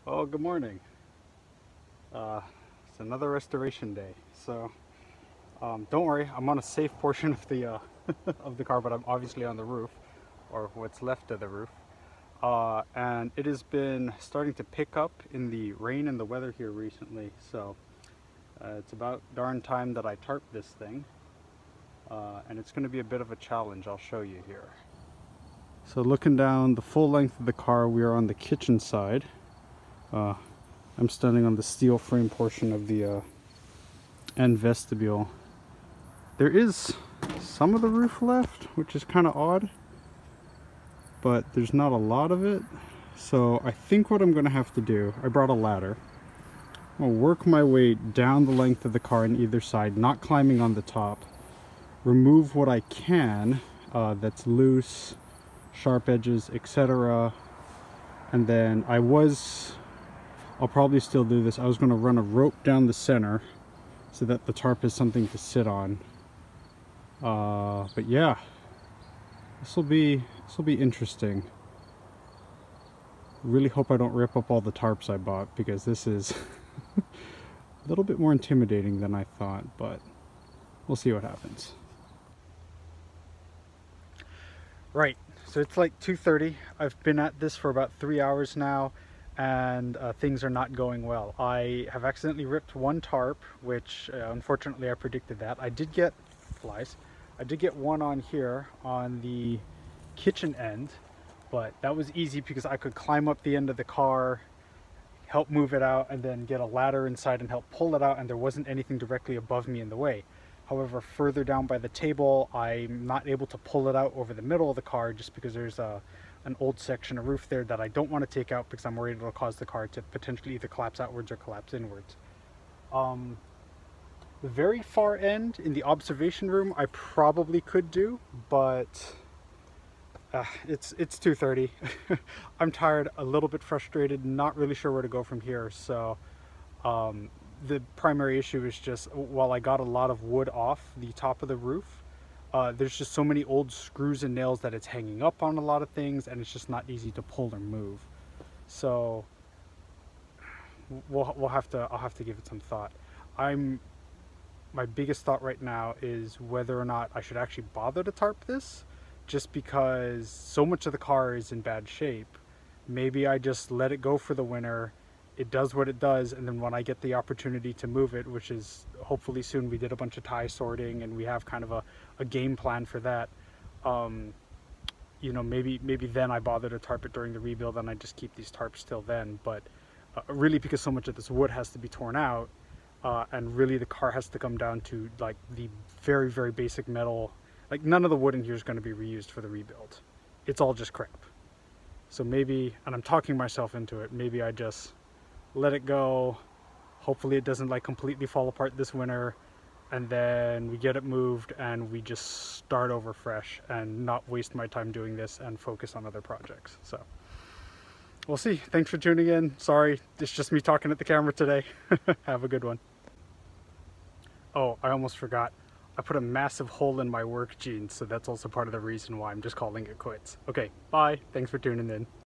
Well, good morning. It's another restoration day, so don't worry. I'm on a safe portion of the of the car, but I'm obviously on the roof, or what's left of the roof. And it has been starting to pick up in the rain and the weather here recently, so it's about darn time that I tarp this thing, and it's going to be a bit of a challenge. I'll show you here. So looking down the full length of the car, we are on the kitchen side. I'm standing on the steel frame portion of the end vestibule. There is some of the roof left, which is kind of odd, but there's not a lot of it. So I think what I'm going to have to do, I brought a ladder. I'll work my way down the length of the car on either side, not climbing on the top. Remove what I can that's loose, sharp edges, etc. And then I'll probably still do this. I was going to run a rope down the center so that the tarp has something to sit on. But yeah, this will be interesting. Really hope I don't rip up all the tarps I bought, because this is a little bit more intimidating than I thought, but we'll see what happens. Right, so it's like 2:30. I've been at this for about 3 hours now, and things are not going well. I have accidentally ripped one tarp, which unfortunately I predicted that. I did get flies. I did get one on here on the kitchen end, but that was easy because I could climb up the end of the car, help move it out, and then get a ladder inside and help pull it out, and there wasn't anything directly above me in the way. However, further down by the table, I'm not able to pull it out over the middle of the car just because there's an old section of roof there that I don't want to take out because I'm worried it'll cause the car to potentially either collapse outwards or collapse inwards. The very far end in the observation room I probably could do, but it's 2:30. I'm tired, a little bit frustrated, not really sure where to go from here. So the primary issue is just, while I got a lot of wood off the top of the roof, there's just so many old screws and nails that it's hanging up on a lot of things, and it's just not easy to pull or move. So I'll have to give it some thought. My biggest thought right now is whether or not I should actually bother to tarp this, just because so much of the car is in bad shape. Maybe I just let it go for the winter. It does what it does, and then when I get the opportunity to move it, which is hopefully soon, we did a bunch of tie sorting and we have kind of a game plan for that. You know, maybe then I bother to tarp it during the rebuild, and I just keep these tarps till then. But really, because so much of this wood has to be torn out, and really the car has to come down to like the very, very basic metal. Like, none of the wood in here is going to be reused for the rebuild. It's all just crap. So maybe, and I'm talking myself into it, maybe I just let it go. Hopefully it doesn't like completely fall apart this winter, and then we get it moved and we just start over fresh and not waste my time doing this and focus on other projects. So we'll see. Thanks for tuning in. Sorry, it's just me talking at the camera today. Have a good one. Oh, I almost forgot. I put a massive hole in my work jeans, so that's also part of the reason why I'm just calling it quits. Okay, bye. Thanks for tuning in.